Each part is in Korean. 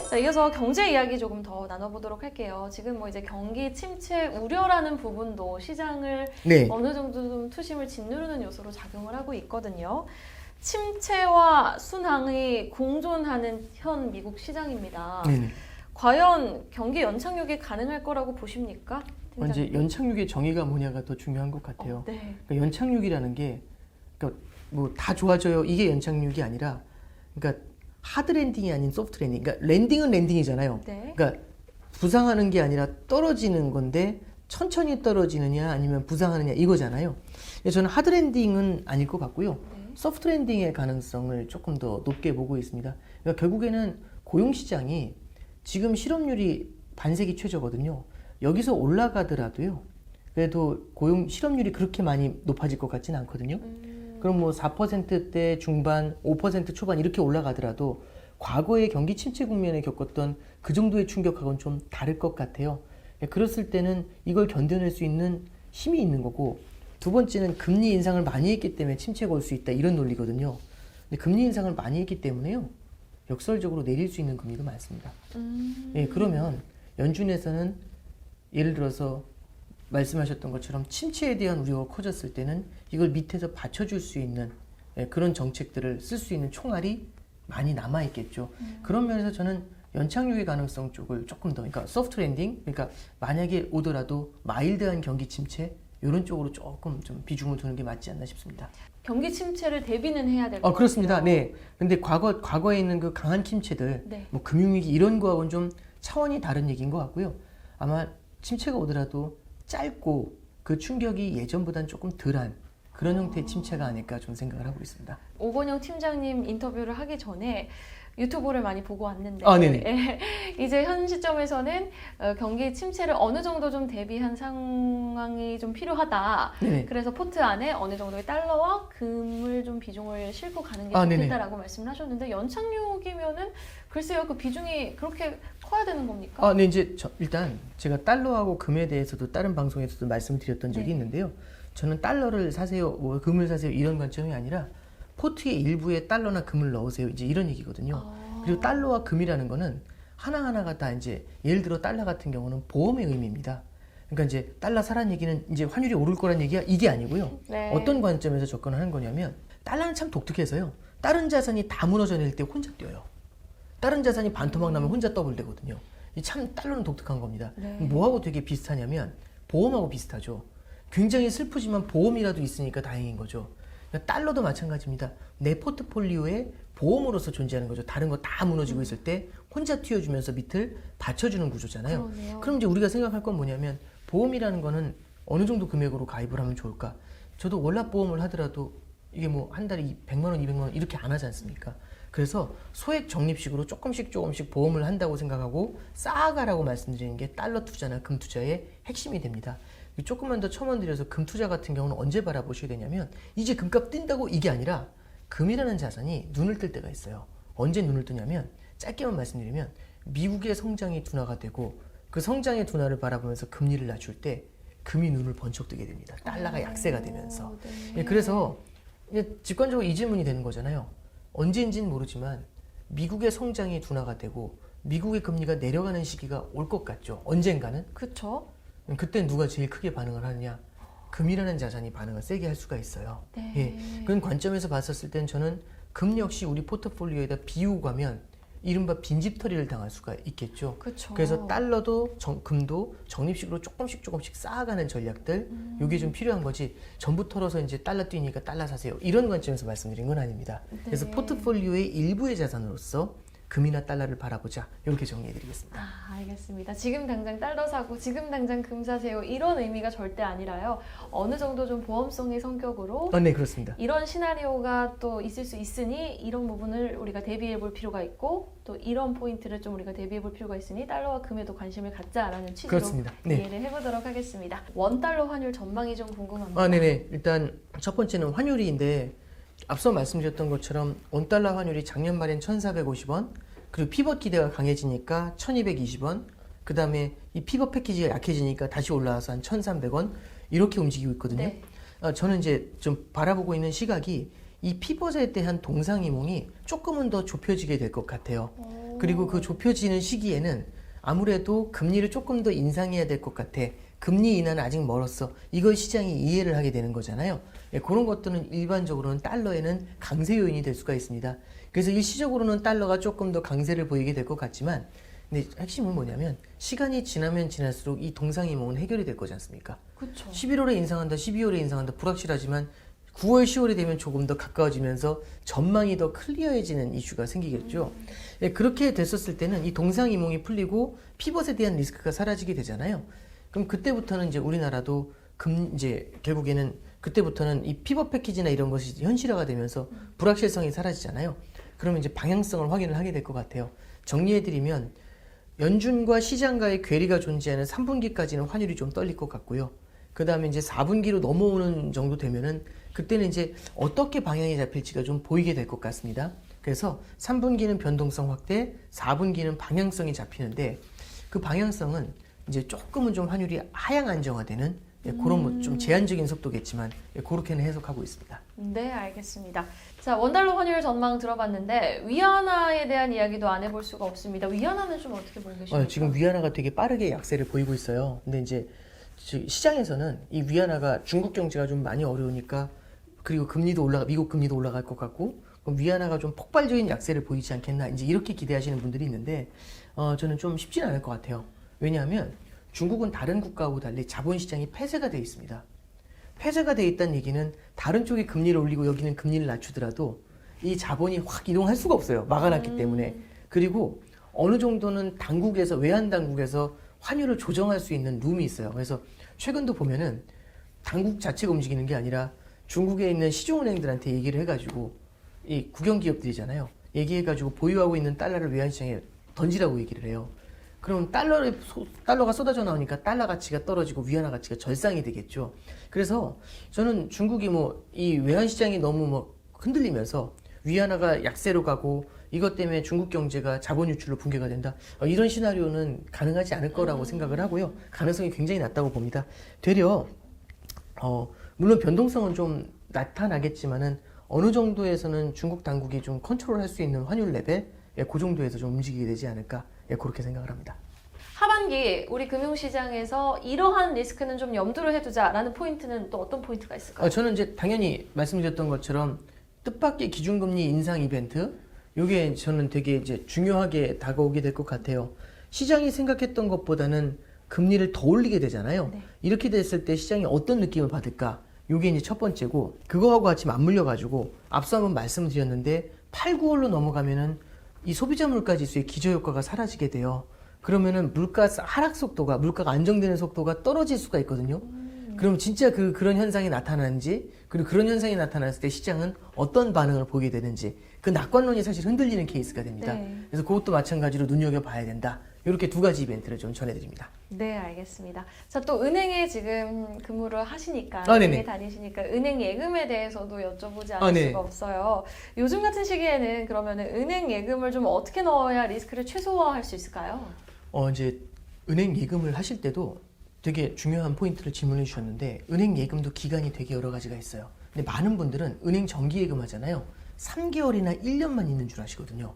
자, 이어서 경제 이야기 조금 더 나눠보도록 할게요. 지금 뭐 이제 경기 침체 우려라는 부분도 시장을 네. 어느 정도 좀 투심을 짓누르는 요소로 작용을 하고 있거든요. 침체와 순항이 공존하는 현 미국 시장입니다. 네네. 과연 경기 연착륙이 가능할 거라고 보십니까? 이제 연착륙의 정의가 뭐냐가 더 중요한 것 같아요. 네. 그러니까 연착륙이라는 게 그러니까 뭐 다 좋아져요. 이게 연착륙이 아니라 그러니까 하드 랜딩이 아닌 소프트 랜딩. 그러니까 랜딩은 랜딩이잖아요. 네. 그러니까 부상하는 게 아니라 떨어지는 건데 천천히 떨어지느냐 아니면 부상하느냐 이거잖아요. 저는 하드 랜딩은 아닐 것 같고요. 네. 소프트 랜딩의 가능성을 조금 더 높게 보고 있습니다. 그러니까 결국에는 고용 시장이 지금 실업률이 반세기 최저거든요. 여기서 올라가더라도요. 그래도 고용 실업률이 그렇게 많이 높아질 것 같지는 않거든요. 그럼 뭐 4%대 중반, 5% 초반 이렇게 올라가더라도 과거의 경기 침체 국면에 겪었던 그 정도의 충격하고는 좀 다를 것 같아요. 그랬을 때는 이걸 견뎌낼 수 있는 힘이 있는 거고, 두 번째는 금리 인상을 많이 했기 때문에 침체가 올 수 있다 이런 논리거든요. 근데 금리 인상을 많이 했기 때문에요. 역설적으로 내릴 수 있는 금리도 많습니다. 예, 그러면 연준에서는 예를 들어서 말씀하셨던 것처럼 침체에 대한 우려가 커졌을 때는 이걸 밑에서 받쳐줄 수 있는 그런 정책들을 쓸 수 있는 총알이 많이 남아있겠죠. 그런 면에서 저는 연착륙의 가능성 쪽을 조금 더, 그러니까 소프트 랜딩, 그러니까 만약에 오더라도 마일드한 경기 침체 이런 쪽으로 조금 좀 비중을 두는 게 맞지 않나 싶습니다. 경기 침체를 대비는 해야 될 것 같아요. 그렇습니다. 네. 근데 과거에 있는 그 강한 침체들, 네. 뭐 금융위기 이런 거하고는 좀 차원이 다른 얘기인 것 같고요. 아마 침체가 오더라도 짧고 그 충격이 예전보다는 조금 덜한 그런 형태의 침체가 아닐까 좀 생각을 하고 있습니다. 오건영 팀장님 인터뷰를 하기 전에 유튜브를 많이 보고 왔는데 네네. 이제 현 시점에서는 경기 침체를 어느 정도 좀 대비한 상황이 좀 필요하다. 네네. 그래서 포트 안에 어느 정도의 달러와 금을 좀 비중을 싣고 가는 게 네네. 좋겠다라고 말씀을 하셨는데 연착륙이면은 글쎄요 그 비중이 그렇게 커야 되는 겁니까? 네, 이제 일단 제가 달러하고 금에 대해서도 다른 방송에서도 말씀드렸던 적이 네. 있는데요. 저는 달러를 사세요, 뭐 금을 사세요 이런 관점이 아니라 포트의 일부에 달러나 금을 넣으세요 이제 이런 얘기거든요. 그리고 달러와 금이라는 거는 하나하나가 다 이제 예를 들어 달러 같은 경우는 보험의 의미입니다. 그러니까 이제 달러 사라는 얘기는 이제 환율이 오를 거란 얘기가 이게 아니고요. 네. 어떤 관점에서 접근하는 거냐면 달러는 참 독특해서요. 다른 자산이 다 무너져 낼 때 혼자 뛰어요. 다른 자산이 반토막 나면 혼자 더블되거든요. 참 달러는 독특한 겁니다. 네. 뭐하고 되게 비슷하냐면 보험하고 비슷하죠. 굉장히 슬프지만 보험이라도 있으니까 다행인 거죠. 그러니까 달러도 마찬가지입니다. 내 포트폴리오에 보험으로서 존재하는 거죠. 다른 거 다 무너지고 있을 때 혼자 튀어주면서 밑을 받쳐주는 구조잖아요. 그러네요. 그럼 이제 우리가 생각할 건 뭐냐면 보험이라는 거는 어느 정도 금액으로 가입을 하면 좋을까? 저도 월납 보험을 하더라도 이게 뭐 한 달에 100만 원, 200만 원 이렇게 안 하지 않습니까? 그래서 소액 적립식으로 조금씩 보험을 한다고 생각하고 쌓아가라고 말씀드리는 게 달러 투자나 금 투자의 핵심이 됩니다. 조금만 더 첨언드려서 금 투자 같은 경우는 언제 바라보셔야 되냐면 이제 금값 뛴다고 이게 아니라 금이라는 자산이 눈을 뜰 때가 있어요. 언제 눈을 뜨냐면 짧게만 말씀드리면 미국의 성장이 둔화가 되고 그 성장의 둔화를 바라보면서 금리를 낮출 때 금이 눈을 번쩍 뜨게 됩니다. 달러가 약세가 되면서. 네. 그래서 직관적으로 이 질문이 되는 거잖아요. 언제인지는 모르지만 미국의 성장이 둔화가 되고 미국의 금리가 내려가는 시기가 올 것 같죠. 언젠가는. 그렇죠. 그때 누가 제일 크게 반응을 하느냐? 금이라는 자산이 반응을 세게 할 수가 있어요. 네. 예, 그런 관점에서 봤었을 땐 저는 금 역시 우리 포트폴리오에다 비우고 가면 이른바 빈집털이를 당할 수가 있겠죠. 그렇죠. 그래서 달러도 금도 적립식으로 조금씩 쌓아가는 전략들 이게 좀 필요한 거지. 전부 털어서 이제 달러 뛰니까 달러 사세요. 이런 관점에서 말씀드린 건 아닙니다. 네. 그래서 포트폴리오의 일부의 자산으로서 금이나 달러를 바라보자 이렇게 정리해드리겠습니다. 알겠습니다. 지금 당장 달러 사고 지금 당장 금 사세요 이런 의미가 절대 아니라요. 어느 정도 좀 보험성의 성격으로 네, 그렇습니다. 이런 시나리오가 또 있을 수 있으니 이런 부분을 우리가 대비해 볼 필요가 있고 또 이런 포인트를 좀 우리가 대비해 볼 필요가 있으니 달러와 금에도 관심을 갖자라는 취지로 그렇습니다. 네. 이해를 해보도록 하겠습니다. 원달러 환율 전망이 좀 궁금합니다. 네네. 일단 첫 번째는 환율인데 앞서 말씀드렸던 것처럼 원달러 환율이 작년 말엔 1,450원, 그리고 피벗 기대가 강해지니까 1,220원, 그 다음에 이 피벗 패키지가 약해지니까 다시 올라와서 한 1,300원 이렇게 움직이고 있거든요. 네. 저는 이제 좀 바라보고 있는 시각이 이 피벗에 대한 동상이몽이 조금은 더 좁혀지게 될 것 같아요. 그리고 그 좁혀지는 시기에는 아무래도 금리를 조금 더 인상해야 될 것 같아. 금리 인하는 아직 멀었어. 이걸 시장이 이해를 하게 되는 거잖아요. 예, 그런 것들은 일반적으로는 달러에는 강세 요인이 될 수가 있습니다. 그래서 일시적으로는 달러가 조금 더 강세를 보이게 될 것 같지만, 근데 핵심은 뭐냐면 시간이 지나면 지날수록 이 동상이몽은 해결이 될 거지 않습니까? 그렇죠. 11월에 인상한다, 12월에 인상한다, 불확실하지만 9월, 10월이 되면 조금 더 가까워지면서 전망이 더 클리어해지는 이슈가 생기겠죠. 예, 그렇게 됐었을 때는 이 동상이몽이 풀리고 피벗에 대한 리스크가 사라지게 되잖아요. 그럼 그때부터는 이제 우리나라도 이제 결국에는 그때부터는 이 피벗 패키지나 이런 것이 현실화가 되면서 불확실성이 사라지잖아요. 그러면 이제 방향성을 확인을 하게 될 것 같아요. 정리해드리면 연준과 시장과의 괴리가 존재하는 3분기까지는 환율이 좀 떨릴 것 같고요. 그 다음에 이제 4분기로 넘어오는 정도 되면은 그때는 이제 어떻게 방향이 잡힐지가 좀 보이게 될 것 같습니다. 그래서 3분기는 변동성 확대, 4분기는 방향성이 잡히는데 그 방향성은 이제 조금은 좀 환율이 하향 안정화되는 그런 뭐 좀 제한적인 속도겠지만 그렇게는 해석하고 있습니다. 네, 알겠습니다. 자, 원달러 환율 전망 들어봤는데 위안화에 대한 이야기도 안 해볼 수가 없습니다. 위안화는 좀 어떻게 보고 계십니까? 지금 위안화가 되게 빠르게 약세를 보이고 있어요. 근데 이제 시장에서는 이 위안화가 중국 경제가 좀 많이 어려우니까 그리고 미국 금리도 올라갈 것 같고 그럼 위안화가 좀 폭발적인 약세를 보이지 않겠나 이제 이렇게 기대하시는 분들이 있는데 저는 좀 쉽지는 않을 것 같아요. 왜냐하면 중국은 다른 국가하고 달리 자본시장이 폐쇄가 되어 있습니다. 폐쇄가 되어 있다는 얘기는 다른 쪽에 금리를 올리고 여기는 금리를 낮추더라도 이 자본이 확 이동할 수가 없어요. 막아놨기 때문에. 그리고 어느 정도는 외환 당국에서 환율을 조정할 수 있는 룸이 있어요. 그래서 최근도 보면은 당국 자체가 움직이는 게 아니라 중국에 있는 시중은행들한테 얘기를 해가지고 이 국영기업들이잖아요. 얘기해가지고 보유하고 있는 달러를 외환시장에 던지라고 얘기를 해요. 그럼 달러가 쏟아져 나오니까 달러 가치가 떨어지고 위안화 가치가 절상이 되겠죠. 그래서 저는 중국이 이 외환시장이 너무 흔들리면서 위안화가 약세로 가고 이것 때문에 중국 경제가 자본 유출로 붕괴가 된다. 이런 시나리오는 가능하지 않을 거라고 생각을 하고요. 가능성이 굉장히 낮다고 봅니다. 되려 물론 변동성은 좀 나타나겠지만은 어느 정도에서는 중국 당국이 좀 컨트롤할 수 있는 환율 레벨 그 정도에서 좀 움직이게 되지 않을까 그렇게 생각을 합니다. 하반기 우리 금융시장에서 이러한 리스크는 좀 염두를 해두자라는 포인트는 또 어떤 포인트가 있을까요? 저는 이제 당연히 말씀드렸던 것처럼 뜻밖의 기준금리 인상 이벤트 이게 저는 되게 이제 중요하게 다가오게 될 것 같아요. 시장이 생각했던 것보다는 금리를 더 올리게 되잖아요. 네. 이렇게 이렇게 됐을 때 시장이 어떤 느낌을 받을까? 이게 이제 첫 번째고 그거하고 같이 맞물려 가지고 앞서 한번 말씀드렸는데 8, 9월로 넘어가면은 이 소비자 물가 지수의 기저효과가 사라지게 돼요. 그러면은 물가 안정되는 속도가 떨어질 수가 있거든요. 그럼 진짜 그런 현상이 나타나는지, 그리고 그런 현상이 나타났을 때 시장은 어떤 반응을 보이게 되는지, 그 낙관론이 사실 흔들리는 케이스가 됩니다. 네. 그래서 그것도 마찬가지로 눈여겨봐야 된다. 이렇게 두 가지 이벤트를 좀 전해드립니다. 네, 알겠습니다. 자, 또 은행에 지금 근무를 하시니까, 네네. 은행에 다니시니까 은행 예금에 대해서도 여쭤보지 않을 네. 수가 없어요. 요즘 같은 시기에는 그러면은 은행 예금을 좀 어떻게 넣어야 리스크를 최소화할 수 있을까요? 이제 은행 예금을 하실 때도 되게 중요한 포인트를 질문해 주셨는데 은행 예금도 기간이 되게 여러 가지가 있어요. 근데 많은 분들은 은행 정기 예금 하잖아요. 3개월이나 1년만 있는 줄 아시거든요.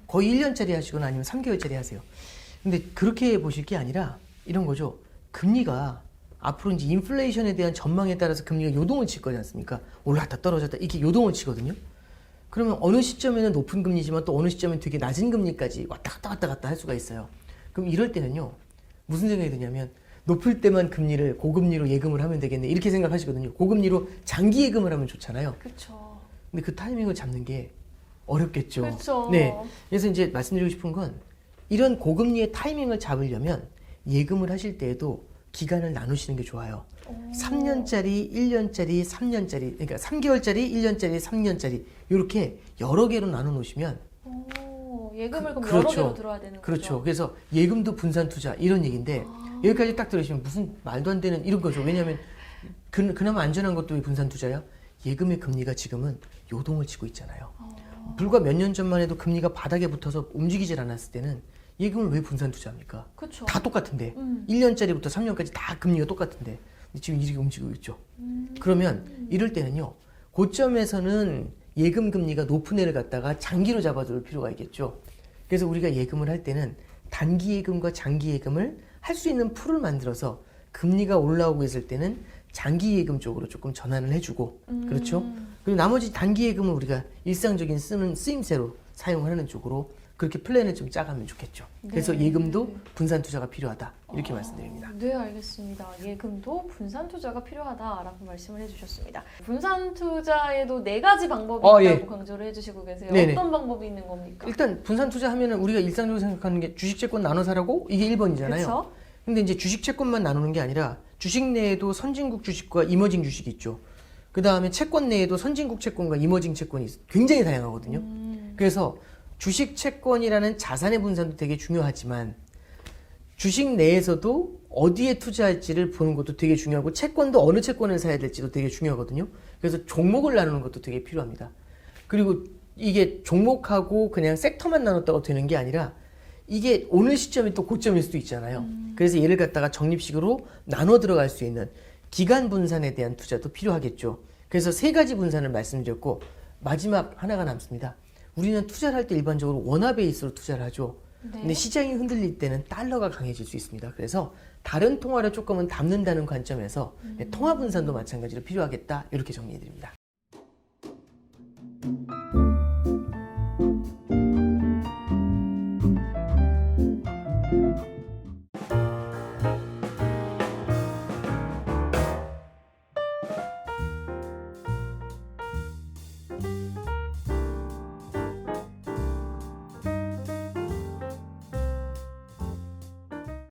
거의 1년짜리 하시거나 아니면 3개월짜리 하세요. 근데 그렇게 보실 게 아니라 이런 거죠. 금리가 앞으로 이제 인플레이션에 대한 전망에 따라서 금리가 요동을 칠 거지 않습니까? 올랐다 떨어졌다 이렇게 요동을 치거든요. 그러면 어느 시점에는 높은 금리지만 또 어느 시점에는 되게 낮은 금리까지 왔다 갔다 할 수가 있어요. 그럼 이럴 때는요. 무슨 생각이 드냐면 높을 때만 고금리로 예금을 하면 되겠네 이렇게 생각하시거든요. 고금리로 장기 예금을 하면 좋잖아요. 그렇죠. 근데 그 타이밍을 잡는 게 어렵겠죠. 그렇죠. 네. 그래서 이제 말씀드리고 싶은 건 이런 고금리의 타이밍을 잡으려면 예금을 하실 때에도 기간을 나누시는 게 좋아요. 3년짜리, 1년짜리, 3년짜리, 그러니까 3개월짜리, 1년짜리, 3년짜리 이렇게 여러 개로 나눠 놓으시면 예금을 그럼 그렇죠. 여러 개로 들어야 되는 거죠? 그렇죠. 그래서 예금도 분산 투자 이런 얘기인데 여기까지 딱 들으시면 무슨 말도 안 되는 이런 거죠. 왜냐하면 그나마 안전한 것도 왜 분산 투자야? 예금의 금리가 지금은 요동을 치고 있잖아요. 불과 몇 년 전만 해도 금리가 바닥에 붙어서 움직이질 않았을 때는 예금을 왜 분산 투자합니까? 그쵸. 다 똑같은데 1년짜리부터 3년까지 다 금리가 똑같은데 지금 이렇게 움직이고 있죠. 그러면 이럴 때는요. 고점에서는 예금 금리가 높은 애를 갖다가 장기로 잡아둘 필요가 있겠죠. 그래서 우리가 예금을 할 때는 단기 예금과 장기 예금을 할 수 있는 풀을 만들어서 금리가 올라오고 있을 때는 장기 예금 쪽으로 조금 전환을 해주고 그렇죠? 그리고 나머지 단기 예금은 우리가 일상적인 쓰임새로 사용하는 쪽으로 그렇게 플랜을 좀 짜가면 좋겠죠. 그래서 네. 예금도 분산 투자가 필요하다 이렇게 말씀드립니다. 네, 알겠습니다. 예금도 분산 투자가 필요하다라고 말씀을 해주셨습니다. 분산 투자에도 4가지 방법이 있다고 예. 강조를 해주시고 계세요. 네네. 어떤 방법이 있는 겁니까? 일단 분산 투자하면은 우리가 일상적으로 생각하는 게 주식 채권 나눠 사라고 이게 1번이잖아요. 그렇죠? 근데 이제 주식 채권만 나누는 게 아니라 주식 내에도 선진국 주식과 이머징 주식이 있죠. 그 다음에 채권 내에도 선진국 채권과 이머징 채권이 굉장히 다양하거든요. 그래서 주식 채권이라는 자산의 분산도 되게 중요하지만 주식 내에서도 어디에 투자할지를 보는 것도 되게 중요하고 채권도 어느 채권을 사야 될지도 되게 중요하거든요. 그래서 종목을 나누는 것도 되게 필요합니다. 그리고 이게 종목하고 그냥 섹터만 나눴다고 되는 게 아니라 이게 오늘 시점이 또 고점일 수도 있잖아요. 그래서 얘를 갖다가 적립식으로 나눠 들어갈 수 있는 기간 분산에 대한 투자도 필요하겠죠. 그래서 3가지 분산을 말씀드렸고 마지막 하나가 남습니다. 우리는 투자를 할 때 일반적으로 원화 베이스로 투자를 하죠. 네. 근데 시장이 흔들릴 때는 달러가 강해질 수 있습니다. 그래서 다른 통화를 조금은 담는다는 관점에서 통화 분산도 마찬가지로 필요하겠다 이렇게 정리해 드립니다.